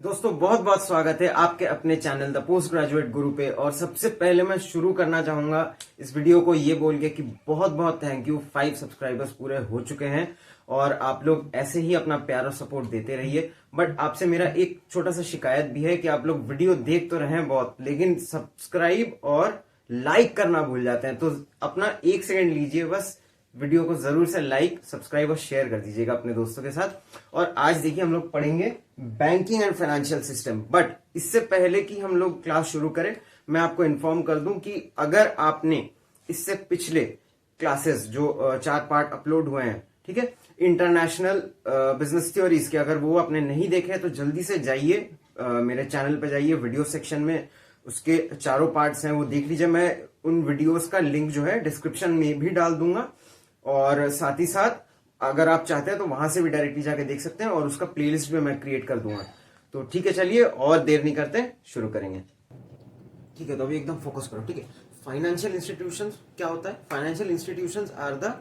दोस्तों बहुत बहुत स्वागत है आपके अपने चैनल द पोस्ट ग्रेजुएट गुरु पे। और सबसे पहले मैं शुरू करना चाहूंगा इस वीडियो को ये बोल के कि बहुत बहुत थैंक यू। 5 सब्सक्राइबर्स पूरे हो चुके हैं और आप लोग ऐसे ही अपना प्यार और सपोर्ट देते रहिए। बट आपसे मेरा एक छोटा सा शिकायत भी है कि आप लोग वीडियो देख तो रहे हैं बहुत, लेकिन सब्सक्राइब और लाइक करना भूल जाते हैं। तो अपना 1 सेकंड लीजिए, बस वीडियो को जरूर से लाइक, सब्सक्राइब और शेयर कर दीजिएगा अपने दोस्तों के साथ। और आज देखिए हम लोग पढ़ेंगे banking and financial system. But इससे पहले कि हम लोग क्लास शुरू करें, मैं आपको इन्फॉर्म कर दूं कि अगर आपने इससे पिछले क्लासेस जो 4 पार्ट अपलोड हुए हैं, ठीक है, इंटरनेशनल बिजनेस थ्योरीज के, अगर वो आपने नहीं देखे हैं तो जल्दी से जाइए मेरे चैनल पे जाइए, वीडियो सेक्शन में उसके चारों पार्ट्स हैं वो देख लीजिए। मैं उन वीडियोस का लिंक जो है डिस्क्रिप्शन में भी डाल दूंगा और साथ ही साथ अगर आप चाहते हैं तो वहां से भी डायरेक्टली जाके देख सकते हैं और उसका प्लेलिस्ट भी मैं क्रिएट कर दूंगा। तो ठीक है, चलिए और देर नहीं करते शुरू करेंगे। ठीक है, तो अभी एकदम फोकस करो। ठीक है, फाइनेंशियल इंस्टीट्यूशंस क्या होता है? Financial institutions are the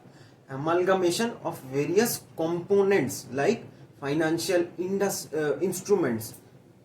amalgamation of various components like financial instruments,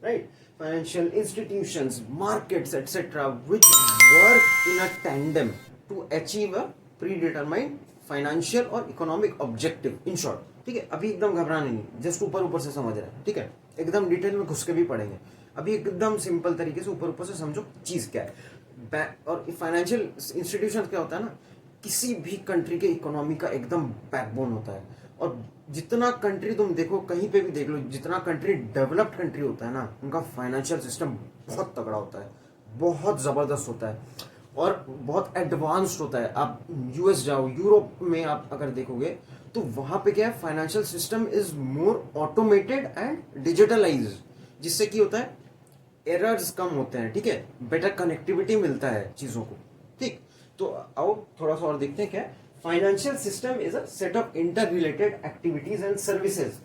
right? Financial institutions, markets, etc., which work in a tandem to achieve a predetermined financial और इकोनॉमिक ऑब्जेक्टिव, इन शॉर्ट। ठीक है, अभी एकदम घबराना नहीं, जस्ट ऊपर ऊपर से समझ रहे हैं। ठीक है, एकदम डिटेल में घुस के भी पढ़ेंगे। अभी एकदम सिंपल तरीके से ऊपर ऊपर से समझो चीज क्या है। और फाइनेंशियल इंस्टीट्यूशन क्या होता है ना, किसी भी कंट्री के इकोनॉमी का एकदम बैकबोन होता है। और जितना कंट्री तुम देखो, कहीं पे भी देख लो, जितना कंट्री डेवलप्ड कंट्री होता है ना, उनका फाइनेंशियल सिस्टम बहुत तगड़ा होता है, बहुत जबरदस्त होता है और बहुत एडवांस्ड होता है। आप यूएस जाओ, यूरोप में आप अगर देखोगे तो वहां पे क्या है, financial system is more automated and digitalise, जिससे कि होता है एरर्स कम होते हैं। ठीक है, बेटर कनेक्टिविटी मिलता है चीजों को। ठीक, तो आओ थोड़ा सा और देखते हैं क्या है। Financial system is a set of inter related activities and services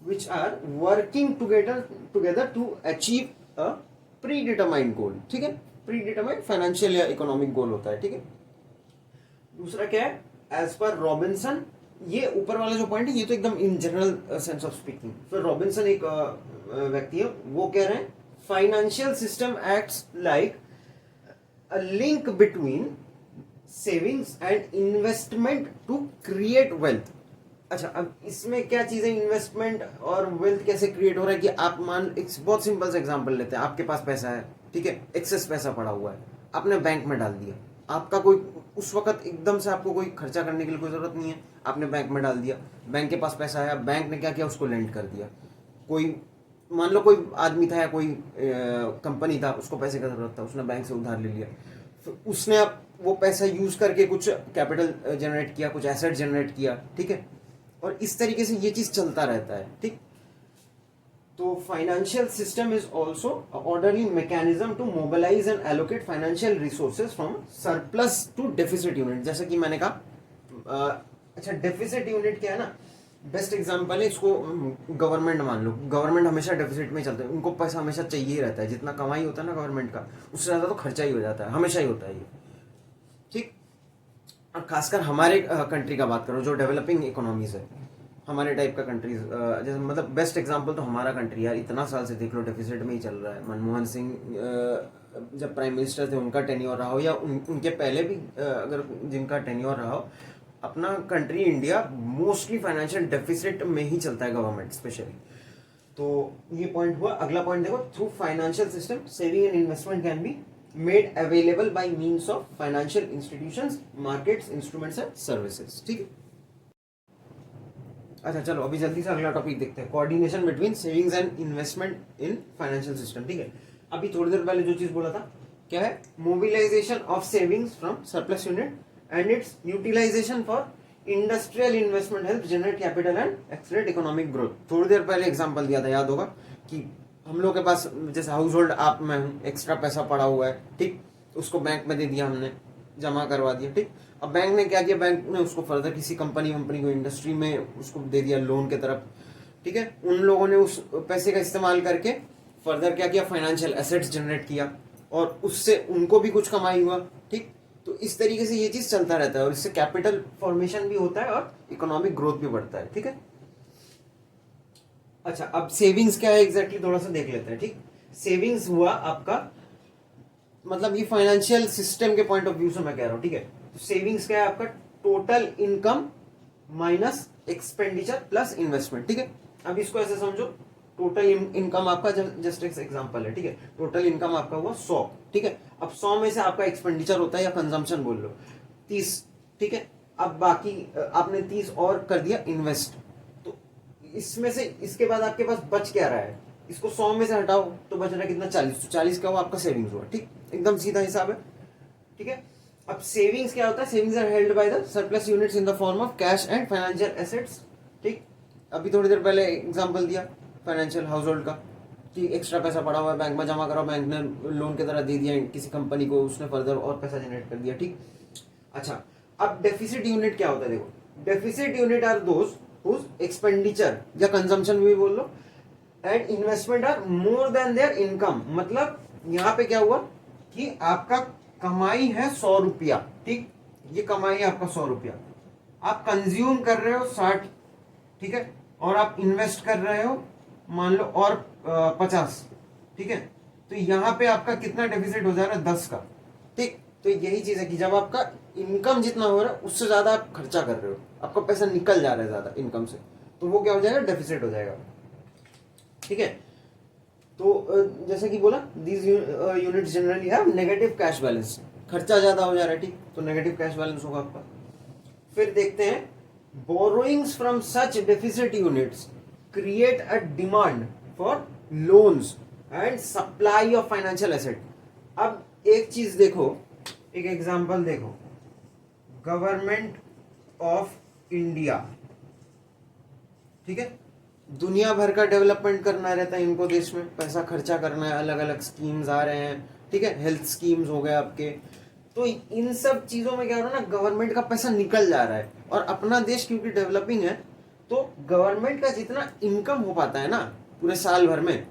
which are working together to achieve a predetermined goal। ठीक है, प्रीडिटरमाइंड फाइनेंशियल या इकोनॉमिक गोल होता है। ठीक है, दूसरा क्या है, एज पर रॉबिन्सन, ये ऊपर वाला जो पॉइंट है ये तो एकदम in general sense of speaking. फिर रॉबिन्सन एक व्यक्ति है, वो कह रहे हैं financial system acts like a link between savings and investment to create wealth. अच्छा, अब इसमें क्या चीज है, इन्वेस्टमेंट और वेल्थ कैसे क्रिएट हो रहा है कि आप मान, एक बहुत सिंपल सा एग्जांपल लेते हैं। आपके पास पैसा है, ठीक है, एक्सेस पैसा पड़ा हुआ है, आपने बैंक में डाल दिया। आपका कोई उस वक्त एकदम से आपको कोई खर्चा करने के लिए कोई जरूरत नहीं है, आपने बैंक में डाल दिया। बैंक के पास पैसा है, बैंक ने क्या किया, उसको लेंड कर दिया। कोई मान लो कोई आदमी था या कोई कंपनी था, उसको पैसे का जरूरत था, उसने बैंक से उधार ले लिया। फिर उसने अब वो पैसा यूज करके कुछ कैपिटल जनरेट किया, कुछ एसेट जनरेट किया। ठीक है, और इस तरीके से ये चीज चलता रहता है। ठीक, तो financial system is also orderly mechanism to mobilise and allocate financial resources from surplus to deficit unit. जैसे कि मैंने कहा, अच्छा डेफिसिट यूनिट क्या है ना, बेस्ट एग्जांपल है इसको गवर्नमेंट मान लो। गवर्नमेंट हमेशा डेफिसिट में चलते हैं, उनको पैसा हमेशा चाहिए ही रहता है। जितना कमाई होता है ना गवर्नमेंट का, उससे ज्यादा तो खर्चा ही हो जाता है, हमेशा ही होता है ये। ठीक, और खासकर हमारे कंट्री का बात करो जो डेवलपिंग इकोनॉमीज है, हमारे टाइप का कंट्रीज, जैसे मतलब बेस्ट एग्जांपल तो हमारा कंट्री यार, इतना साल से देख लो डेफिसिट में ही चल रहा है। मनमोहन सिंह जब प्राइम मिनिस्टर थे, उनका टेन्योर रहा हो या उनके पहले भी अगर जिनका टेन्योर रहा हो, अपना country India mostly financial deficit में ही चलता है, गवर्नमेंट स्पेशली। तो ये पॉइंट हुआ। अगला पॉइंट देखो, through financial system saving and investment can be made available by means of financial institutions, markets, instruments and services. ठीक है, अच्छा चलो अभी जल्दी से अगला टॉपिक देखते हैं, coordination between savings and investment in financial system. ठीक है, अभी थोड़ी देर पहले जो चीज बोला था क्या है, mobilisation of savings from surplus unit and its utilisation for industrial investment help generate capital and accelerate economic growth. थोड़ी देर पहले एग्जांपल दिया था, याद होगा कि हम लोग के पास जैसे हाउस होल्ड आप में हूँ, एक्स्ट्रा पैसा पड़ा हुआ है, ठीक, उसको बैंक में दे दिया, हमने जमा करवा दिया। ठीक, अब बैंक ने क्या किया, बैंक ने उसको फर्दर किसी कंपनी को, इंडस्ट्री में उसको दे दिया लोन के तरफ। ठीक है, उन लोगों ने उस पैसे का इस्तेमाल करके फर्दर क्या किया, फाइनेंशियल एसेट्स जनरेट किया और उससे उनको भी कुछ कमाई हुआ। ठीक, तो इस तरीके से ये चीज चलता रहता है और इससे कैपिटल फॉर्मेशन भी होता है और इकोनॉमिक ग्रोथ भी बढ़ता है। ठीक है, अच्छा, अब सेविंग्स क्या है एग्जैक्टली थोड़ा सा देख लेते हैं। ठीक, सेविंग्स हुआ आपका, मतलब ये फाइनेंशियल सिस्टम के पॉइंट ऑफ व्यू से मैं कह रहा हूं। ठीक है, तो सेविंग्स क्या है आपका, total income minus expenditure plus investment. ठीक है, अब इसको ऐसे समझो, टोटल इनकम आपका जस्ट एक एग्जांपल है। ठीक है, टोटल इनकम आपका हुआ 100। ठीक है, अब 100 में से आपका एक्सपेंडिचर होता है या कंजम्पशन बोल लो 30। ठीक है, अब बाकी आपने 30 और कर दिया इन्वेस्ट, तो इसमें से इसके बाद आपके पास बच क्या रहा है, इसको 100 में से हटाओ तो बच रहा है कितना, 40। तो 40 का वो आपका सेविंग्स हुआ। ठीक, एकदम सीधा हिसाब है। ठीक है, अब सेविंग्स क्या होता है, savings are held by the surplus units in the form of cash and financial assets. ठीक, अभी थोड़ी देर पहले एग्जांपल दिया फाइनेंशियल हाउस होल्ड का कि एक्स्ट्रा पैसा पड़ा हुआ है बैंक में जमा करो, बैंक ने लोन की तरह दे दिया किसी कंपनी को, उसने फर्दर और पैसा जनरेट कर दिया। ठीक, अच्छा, अब डेफिसिट यूनिट क्या होता है, देखो, deficit unit are those whose expenditure या कंजम्पशन भी बोल लो and investment are more than their income. मतलब यहां पे क्या हुआ कि आपका कमाई है 100 रुपया। ठीक, ये कमाई है आपका 100 रुपया, आप कंज्यूम कर रहे हो 60। ठीक है, और आप इन्वेस्ट कर रहे हो मान लो और 50। ठीक है, तो यहां पे आपका कितना डेफिसिट हो जा रहा है, 10 का। ठीक, तो यही चीज है कि जब आपका इनकम जितना हो रहा है उससे ज्यादा आप खर्चा कर रहे हो, आपका पैसा निकल जा रहा है ज्यादा इनकम से, तो वो क्या हो जाएगा, डेफिसिट हो जाएगा। ठीक है, तो जैसे कि बोला these units generally have negative cash balance, खर्चा ज्यादा हो जा रहा है। ठीक, तो नेगेटिव कैश बैलेंस होगा आपका। फिर देखते हैं, borrowings from such deficit units create a demand for loans and supply of financial asset. अब एक चीज देखो, एक एग्जांपल देखो, गवर्नमेंट ऑफ इंडिया। ठीक है, दुनिया भर का डेवलपमेंट करना रहता है इनको, देश में पैसा खर्चा करना है, अलग अलग स्कीम्स आ रहे हैं। ठीक है, हेल्थ स्कीम्स हो गए आपके, तो इन सब चीजों में क्या हो रहा है ना, गवर्नमेंट का पैसा निकल जा रहा है। और अपना देश क्योंकि डेवलपिंग है, तो गवर्नमेंट का जितना इनकम हो पाता है ना पूरे साल भर में,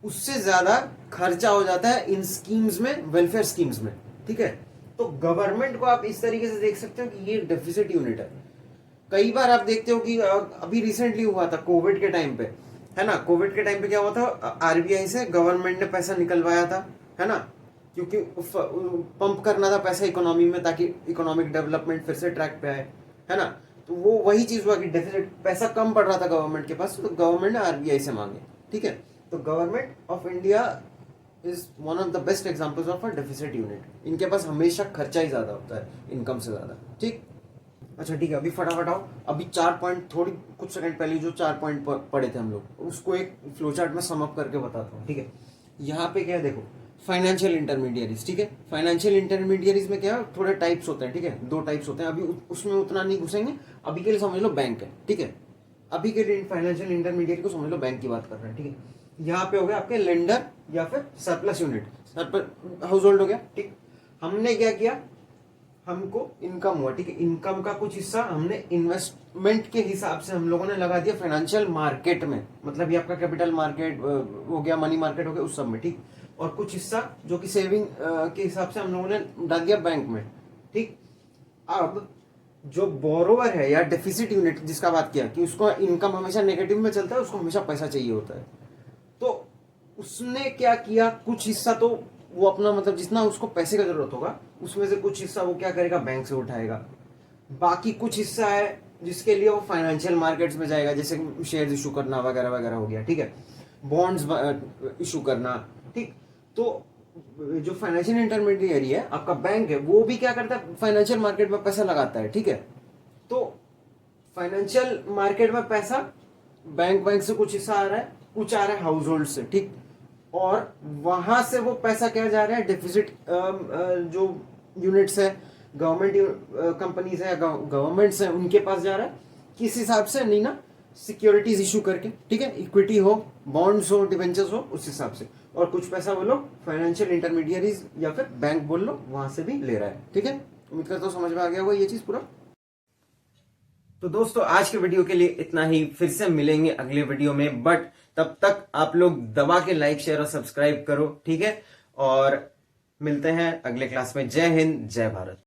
उससे ज्यादा खर्चा हो जाता है इन स्कीम्स में, वेलफेयर स्कीम्स में। ठीक है, तो गवर्नमेंट को आप इस तरीके से देख सकते हो कि ये डेफिसिट यूनिट है। कई बार आप देखते हो कि अभी रिसेंटली हुआ था कोविड के टाइम पे, है ना, कोविड के टाइम पे क्या हुआ था, आरबीआई से गवर्नमेंट ने पैसा निकलवाया था, है ना, क्योंकि पंप करना था पैसा इकोनॉमी में ताकि इकोनॉमिक डेवलपमेंट फिर से ट्रैक पे आए, है ना। तो वो वही चीज हुआ कि डेफिसिट, पैसा कम पड़ रहा था गवर्नमेंट के पास, तो गवर्नमेंट ने आरबीआई से मांगे। ठीक है, तो government of India is one of the best examples of a deficit unit. इनके पास हमेशा खर्चा ही ज्यादा होता है इनकम से ज्यादा। ठीक, अच्छा ठीक है, अभी फटाफट आओ, अभी 4 पॉइंट, थोड़ी कुछ सेकंड पहले जो 4 पॉइंट पढ़े थे हम लोग, उसको एक फ्लो चार्ट में सम अप करके बताता हूँ। ठीक है, यहाँ पे क्या है देखो, फाइनेंशियल इंटरमीडियरीज। ठीक है, फाइनेंशियल इंटरमीडियरीज में क्या है, थोड़े टाइप्स होते हैं। ठीक है, 2 टाइप्स होते हैं, अभी उसमें उतना नहीं घुसेंगे, अभी के लिए समझ लो बैंक है। ठीक है, अभी के लिए फाइनेंशियल इंटरमीडिएट को समझ लो बैंक की बात कर रहे हैं। ठीक है, यहाँ पे हो गया आपके लेंडर या फिर surplus unit, surplus house hold हो गया। ठीक, हमने क्या किया, हमको इनकम हुआ। ठीक है, इनकम का कुछ हिस्सा हमने इन्वेस्टमेंट के हिसाब से हम लोगों ने लगा दिया फाइनेंशियल मार्केट में, मतलब ये आपका कैपिटल मार्केट हो गया, मनी मार्केट हो गया, उस सब में। ठीक, और कुछ हिस्सा जो कि सेविंग के हिसाब से हम लोगों ने डाल दिया बैंक में। ठीक, अब जो बोरोवर है या डेफिसिट यूनिट जिसका बात किया कि उसको इनकम हमेशा नेगेटिव में चलता है, उसको हमेशा पैसा चाहिए होता है, तो उसने क्या किया, कुछ हिस्सा तो वो अपना, मतलब जितना उसको पैसे का जरूरत होगा उसमें से कुछ हिस्सा वो क्या करेगा, बैंक से उठाएगा। बाकी कुछ हिस्सा है जिसके लिए वो फाइनेंशियल मार्केट्स में जाएगा, जैसे शेयर इशू करना वगैरह वगैरह हो गया। ठीक है, बॉन्ड्स इशू करना। ठीक, तो जो फाइनेंशियल इंटरमीडियरी है आपका बैंक है, वो भी क्या करता है, फाइनेंशियल मार्केट में पैसा लगाता है। ठीक है, तो फाइनेंशियल मार्केट में पैसा बैंक से कुछ हिस्सा आ रहा है, कुछ आ रहा है हाउस होल्ड से। ठीक, और वहां से वो पैसा क्या जा रहा है, डेफिसिट जो यूनिट्स है, गवर्नमेंट कंपनीज है, गवर्नमेंट्स है, उनके पास जा रहा है, किस हिसाब से, नहीं ना, सिक्योरिटीज इशू करके। ठीक है, इक्विटी हो, बॉन्ड्स हो, डिवेंचर्स हो, उस हिसाब से। और कुछ पैसा वो लोग फाइनेंशियल इंटरमीडियरीज या फिर बैंक बोल लो, वहां से भी ले रहा है। ठीक है, उम्मीद करता हूं समझ में आ गया होगा ये चीज पूरा। तो दोस्तों आज के वीडियो के लिए इतना ही, फिर से मिलेंगे अगले वीडियो में, बट तब तक आप लोग दबा के लाइक शेयर और सब्सक्राइब करो। ठीक है, और मिलते हैं अगले क्लास में। जय हिंद, जय भारत।